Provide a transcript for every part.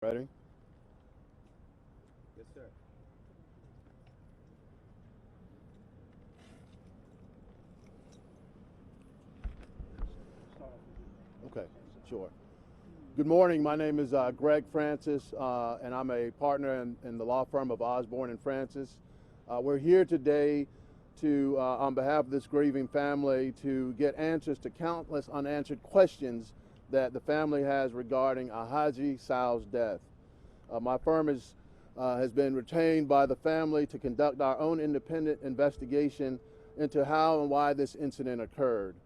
Ready? Yes, sir. Okay, sure. Good morning. My name is Greg Francis, and I'm a partner in the law firm of Osborne and Francis. We're here today to, on behalf of this grieving family, to get answers to countless unanswered questions that the family has regarding Alhaji Sow's death. My firm has been retained by the family to conduct our own independent investigation into how and why this incident occurred.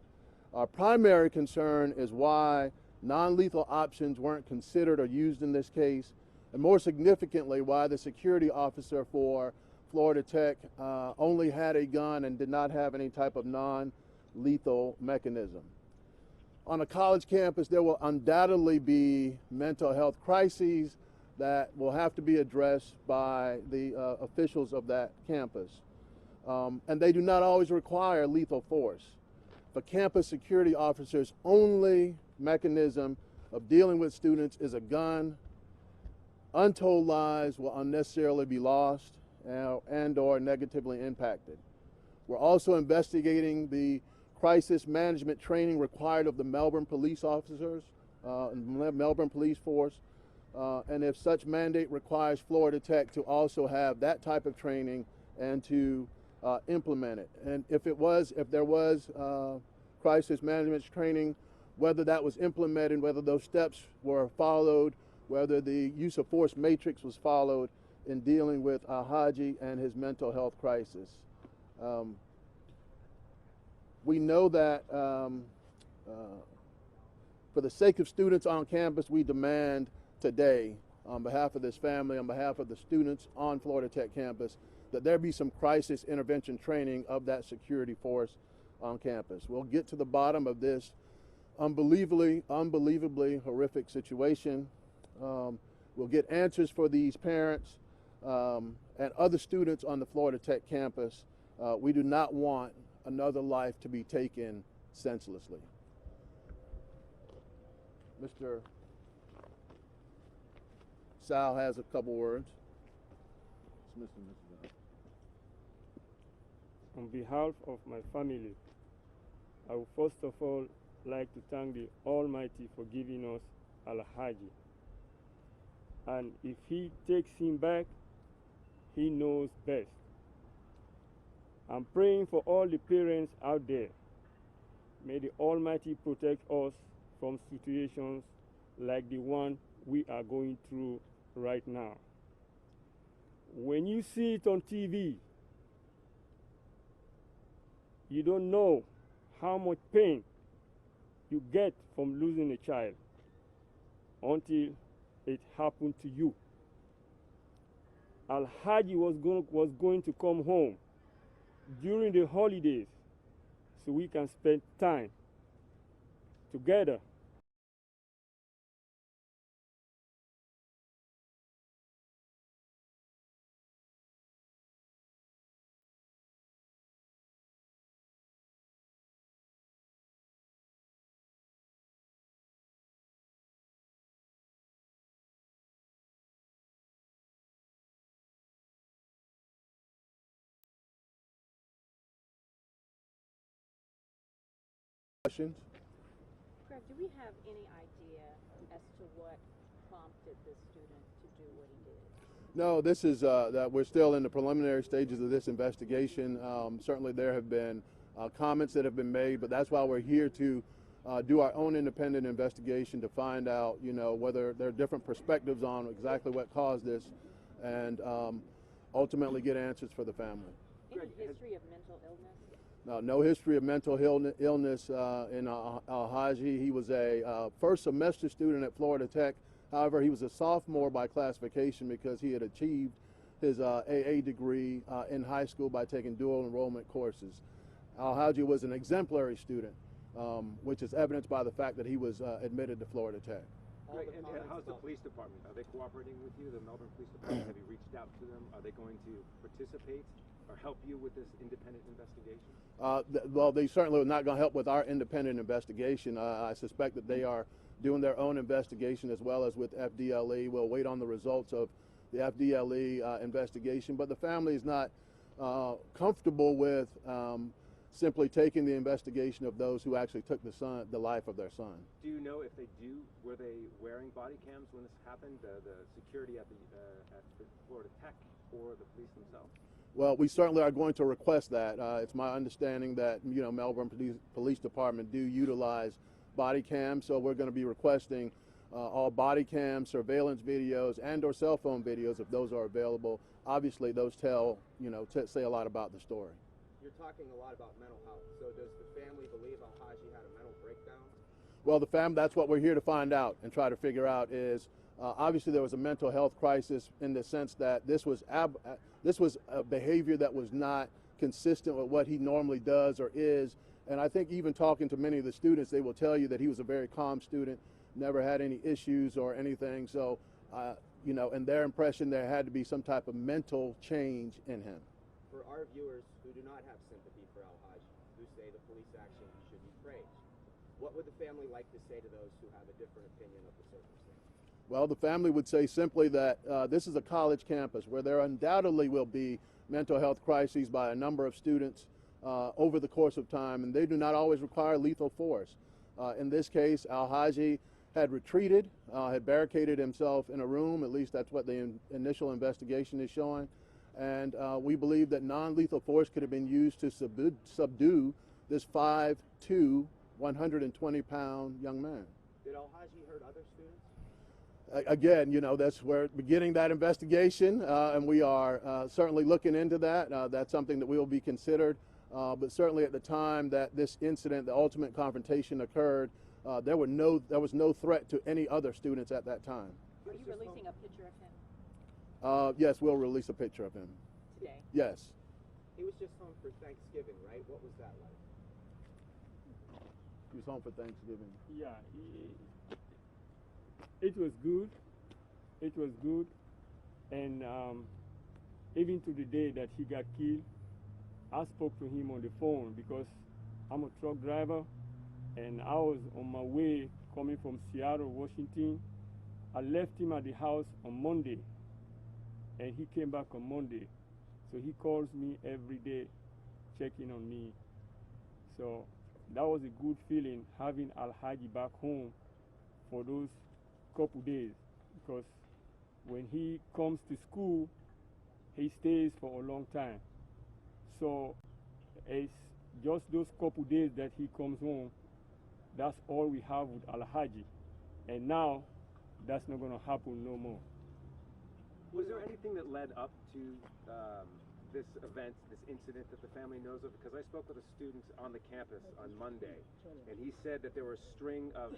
Our primary concern is why non-lethal options weren't considered or used in this case, and more significantly, why the security officer for Florida Tech only had a gun and did not have any type of non-lethal mechanism. On a college campus, there will undoubtedly be mental health crises that will have to be addressed by the officials of that campus. And they do not always require lethal force. The campus security officer's only mechanism of dealing with students is a gun, untold lives will unnecessarily be lost and or negatively impacted. We're also investigating the crisis management training required of the Melbourne police officers, Melbourne police force, and if such mandate requires Florida Tech to also have that type of training and to implement it. And if there was crisis management training, whether that was implemented, whether those steps were followed, whether the use of force matrix was followed in dealing with Alhaji and his mental health crisis. We know that for the sake of students on campus, we demand today, on behalf of this family, on behalf of the students on Florida Tech campus, that there be some crisis intervention training of that security force on campus. We'll get to the bottom of this unbelievably horrific situation. We'll get answers for these parents and other students on the Florida Tech campus. We do not want another life to be taken senselessly. Mr. Sow has a couple words. On behalf of my family, I would first of all like to thank the Almighty for giving us Alhaji. And if He takes him back, He knows best. I'm praying for all the parents out there. May the Almighty protect us from situations like the one we are going through right now. When you see it on TV, you don't know how much pain you get from losing a child until it happened to you. Alhaji was going to come home during the holidays so we can spend time together. Questions? Greg, do we have any idea as to what prompted the student to do what he did? No, this is that we're still in the preliminary stages of this investigation. Certainly there have been comments that have been made, but that's why we're here to do our own independent investigation to find out, whether there are different perspectives on exactly what caused this, and ultimately get answers for the family. Any history of mental illness? No history of mental illness in Alhaji. He was a first semester student at Florida Tech. However, he was a sophomore by classification because he had achieved his AA degree in high school by taking dual enrollment courses. Alhaji was an exemplary student, which is evidenced by the fact that he was admitted to Florida Tech. Right, and how's the police department? Are they cooperating with you, the Melbourne Police Department? Have you reached out to them? Are they going to participate or help you with this independent investigation? Well, they certainly are not going to help with our independent investigation. I suspect that they are doing their own investigation as well as with FDLE. We'll wait on the results of the FDLE investigation, but the family is not comfortable with simply taking the investigation of those who actually took the life of their son. Do you know if they were they wearing body cams when this happened, the security at the Florida Tech or the police themselves? Well, we certainly are going to request that. It's my understanding that, Melbourne Police Department do utilize body cams, so we're going to be requesting all body cams, surveillance videos, and/or cell phone videos if those are available. Obviously, those tell, say a lot about the story. You're talking a lot about mental health. So does the family believe Alhaji had a mental breakdown? Well, that's what we're here to find out and try to figure out is, obviously there was a mental health crisis in the sense that this was a behavior that was not consistent with what he normally does or is. And I think even talking to many of the students, they will tell you that he was a very calm student, never had any issues or anything. So, in their impression, there had to be some type of mental change in him. For our viewers who do not have sympathy for Alhaji, who say the police action should be praised, what would the family like to say to those who have a different opinion of the circumstance? Well, the family would say simply that this is a college campus where there undoubtedly will be mental health crises by a number of students over the course of time, and they do not always require lethal force. In this case, Alhaji had retreated, had barricaded himself in a room, at least that's what the initial investigation is showing, and we believe that non-lethal force could have been used to subdue this 5'2", 120-pound young man. Did Alhaji hurt other students? Again, that's we're beginning that investigation, and we are certainly looking into that. That's something that will be considered. But certainly at the time that this incident, the ultimate confrontation occurred, there was no threat to any other students at that time. Are you releasing a picture of him Yes, we'll release a picture of him. today? Yes. He was just home for Thanksgiving, right? What was that like? He was home for Thanksgiving. Yeah, it was good. It was good. And even to the day that he got killed, I spoke to him on the phone because I'm a truck driver and I was on my way coming from Seattle, Washington. I left him at the house on Monday and he came back on Monday. So he calls me every day, checking on me. So that was a good feeling having Alhaji back home for those couple days, because when he comes to school, he stays for a long time. So it's just those couple days that he comes home, that's all we have with Alhaji. And now, that's not going to happen no more. Was there anything that led up to this event, this incident that the family knows of? Because I spoke with a student on the campus on Monday, and he said that there were a string of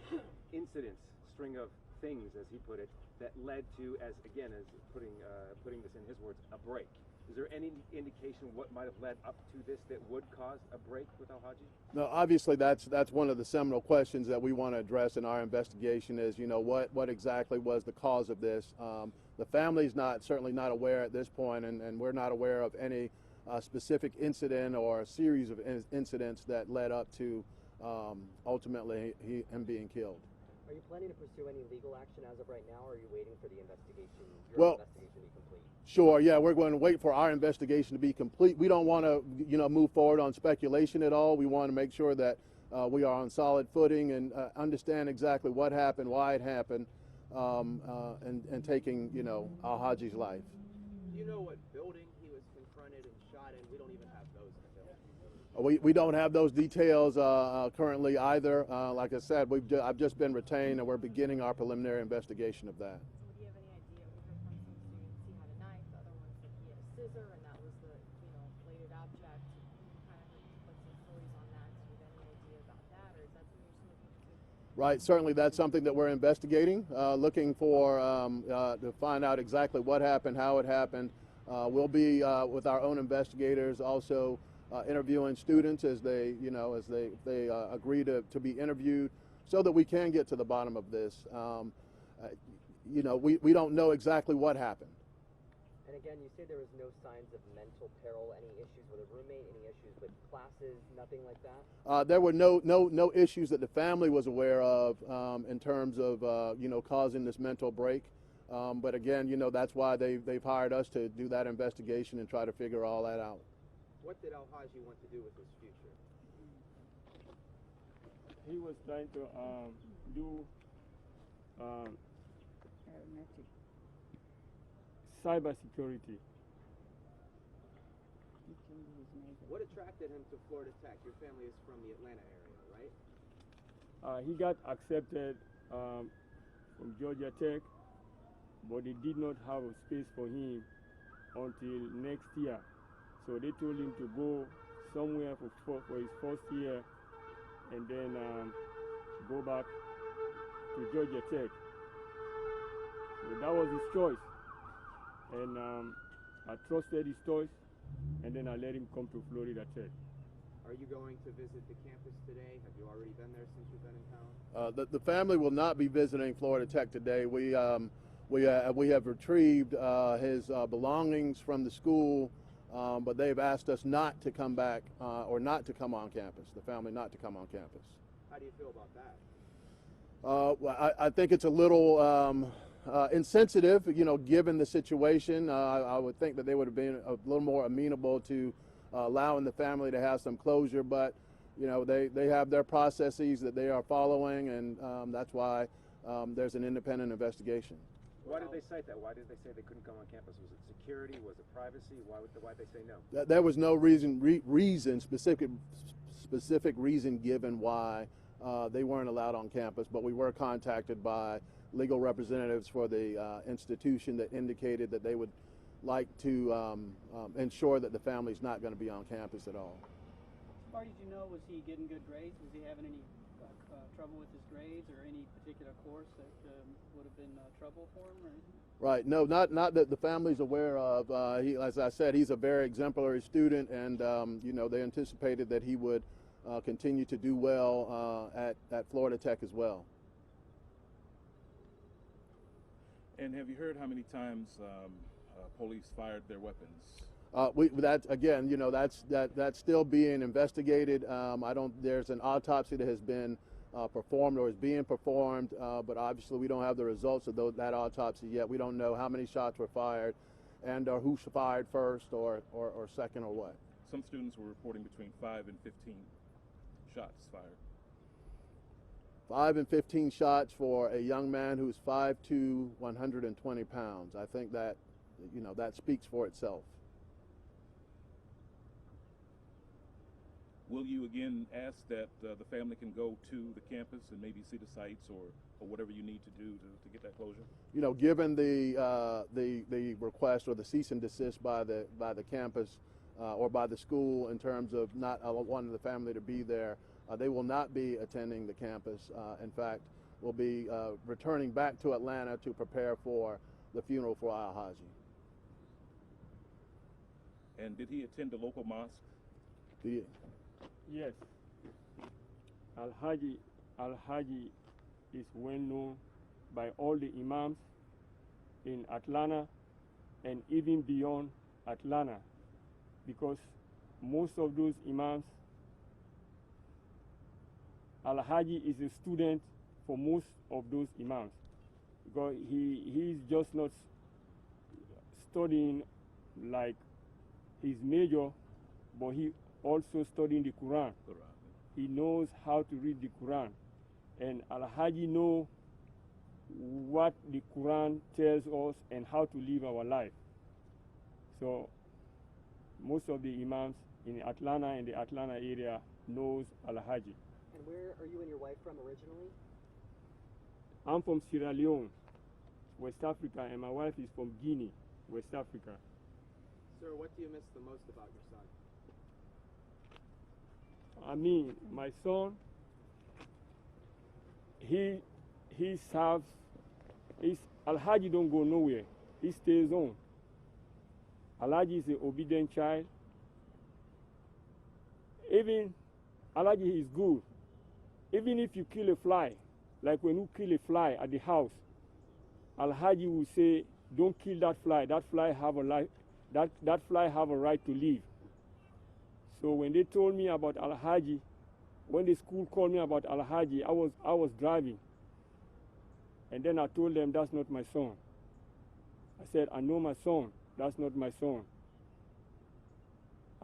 incidents, string of things, as he put it, that led to, as putting this in his words, a break. Is there any indication what might have led up to this that would cause a break with Alhaji? No, obviously that's one of the seminal questions that we want to address in our investigation is, what exactly was the cause of this? The family's certainly not aware at this point, and we're not aware of any specific incident or a series of incidents that led up to ultimately him being killed. Are you planning to pursue any legal action as of right now, or are you waiting for the investigation, investigation to be complete? Sure, yeah, we're going to wait for our investigation to be complete. We don't want to, move forward on speculation at all. We want to make sure that we are on solid footing and understand exactly what happened, why it happened, and taking, Alhaji's life. Do you know what building he was confronted and shot in? We don't even have those details. We don't have those details currently either. Like I said, I've just been retained, and we're beginning our preliminary investigation of that. Do you have any idea? We heard from some students he had a knife, the other one said he had a scissor, and that was the, bladed object. Kind of heard some stories on that. Do you have any idea about that, or is that something you're still looking into? Right, certainly that's something that we're investigating, looking for to find out exactly what happened, how it happened. We'll be with our own investigators also interviewing students as they agree to be interviewed, so that we can get to the bottom of this. We don't know exactly what happened. And And again, you say there was no signs of mental peril, any issues with a roommate, any issues with classes, nothing like that? There were no issues that the family was aware of in terms of causing this mental break. But again, that's why they've hired us to do that investigation and try to figure all that out. What did Alhaji want to do with his future? He was trying to do cyber security. What attracted him to Florida Tech? Your family is from the Atlanta area, right? He got accepted from Georgia Tech, but they did not have a space for him until next year. So they told him to go somewhere for his first year and then go back to Georgia Tech. So that was his choice. And I trusted his choice, and then I let him come to Florida Tech. Are you going to visit the campus today? Have you already been there since you've been in town? The family will not be visiting Florida Tech today. We have retrieved his belongings from the school, but they've asked us not to come back or not to come on campus. The family not to come on campus. How do you feel about that? Well, I think it's a little insensitive, given the situation. I would think that they would have been a little more amenable to allowing the family to have some closure, but they have their processes that they are following, and that's why there's an independent investigation. Why did they cite that? Why did they say they couldn't come on campus? Was it security? Was it privacy? Why did they say no? There was no specific reason given why they weren't allowed on campus, but we were contacted by legal representatives for the institution that indicated that they would like to ensure that the family's not going to be on campus at all. As far as you know, was he getting good grades? Was he having any trouble with his grades or any particular course that would have been trouble for him or anything? Right. No, not that the family's aware of. As I said, he's a very exemplary student, and they anticipated that he would continue to do well at Florida Tech as well. And have you heard how many times police fired their weapons? That's still being investigated. There's an autopsy that has been performed or is being performed, but obviously we don't have the results of that autopsy yet. We don't know how many shots were fired and or who fired first or second or what. Some students were reporting between 5 and 15 shots fired. 5 and 15 shots for a young man who's 5'2", 120 pounds. I think that, that speaks for itself. Will you again ask that the family can go to the campus and maybe see the sites or whatever you need to do to get that closure? Given the request or the cease and desist by the campus or by the school in terms of not wanting the family to be there, they will not be attending the campus. In fact, will be returning back to Atlanta to prepare for the funeral for Alhaji. And did he attend the local mosque? Yes. Alhaji is well known by all the imams in Atlanta and even beyond Atlanta, because most of those imams, Alhaji is a student for most of those imams, because he's just not studying like his major, but he also studying the Quran. He knows how to read the Quran, and Alhaji knows what the Quran tells us and how to live our life. So most of the imams in Atlanta and the Atlanta area knows Alhaji. And where are you and your wife from originally? I'm from Sierra Leone, West Africa, and my wife is from Guinea, West Africa. Sir, what do you miss the most about your son? I mean, my son, he serves, Alhaji don't go nowhere. He stays on. Alhaji is an obedient child. Even Alhaji is good. Even if you kill a fly, like when you kill a fly at the house, Alhaji will say, don't kill that fly. That fly have a life. That fly have a right to live. So when they told me about Alhaji, when the school called me about Alhaji, I was driving. And then I told them that's not my son. I said, I know my son. That's not my son.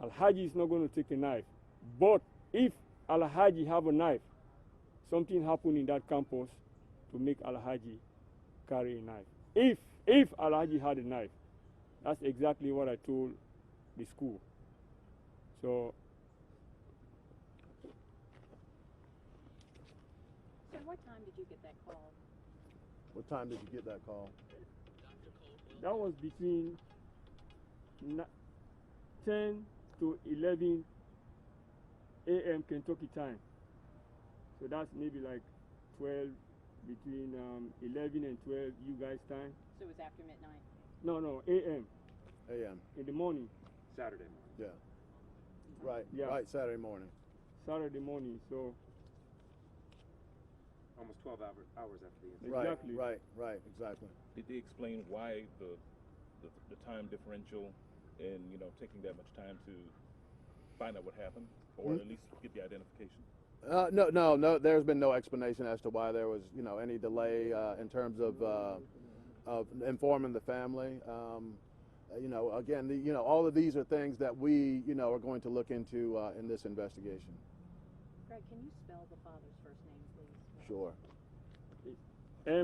Alhaji is not going to take a knife. But if Alhaji have a knife, something happened in that campus to make Alhaji carry a knife. If Alhaji had a knife, that's exactly what I told the school. So. Sir, what time did you get that call? What time did you get that call? That was between 10 to 11 a.m. Kentucky time. So that's maybe like 12, between 11 and 12 you guys time. So it was after midnight? No, a.m. A.m. in the morning. Saturday morning. Yeah. Right. Yeah. Right. Saturday morning. Saturday morning. So Almost 12 hours after the incident. exactly. Right. Exactly. Did they explain why the time differential and taking that much time to find out what happened, or at least get the identification? No. There's been no explanation as to why there was, any delay in terms of informing the family. Again, all of these are things that we, are going to look into in this investigation. Greg, can you spell the father's first name, please? Sure. Mohamed.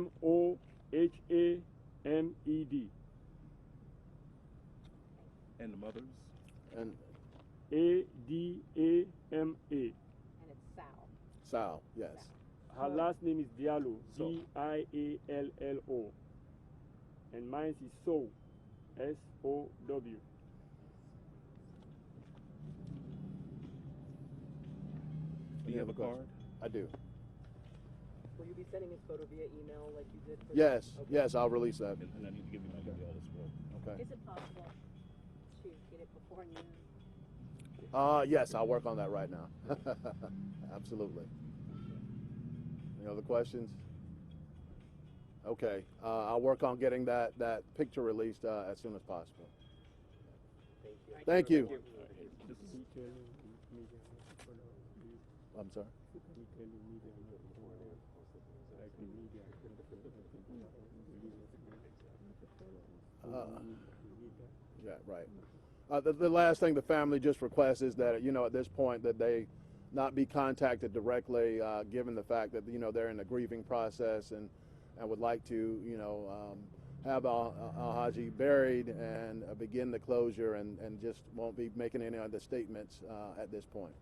And the mothers? And Adama. And it's Sow. Sow, yes. Her last name is Diallo. Sow. Diallo. And mine is Sow. Sow. Do you have a card? I do. Will you be sending his photo via email like you did for Yes, Okay. yes, I'll release that. And I need to give you my email as well. Okay. Is it possible to get it before noon? Yes, I'll work on that right now. Absolutely. Any other questions? Okay, I'll work on getting that picture released as soon as possible. Thank you. Thank you. I'm sorry? Yeah, right. The last thing the family just requests is that, at this point that they not be contacted directly, given the fact that, they're in a grieving process and would like to, have Alhaji buried and begin the closure and just won't be making any other statements at this point.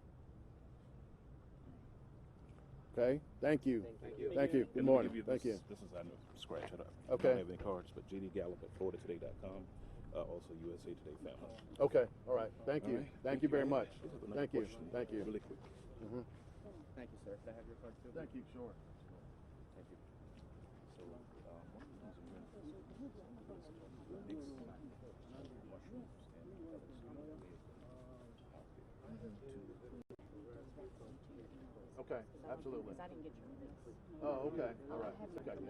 Okay, thank you. Thank you. Good morning. Thank you. This is, I know, scratch it up. Okay. I don't have any cards, but JD Gallup at FloridaToday.com, also USA Today Family. Okay, all right. Thank you. All right. Thank you very much. This is another Thank you. question, Thank you. Really quick. Thank you, sir. Can I have your card too? Thank you, sure. Thank you. So, one of the things I'm going to mix mushrooms and pellets Okay, absolutely. Because I didn't get your release. Oh, okay. All right. I have your Okay.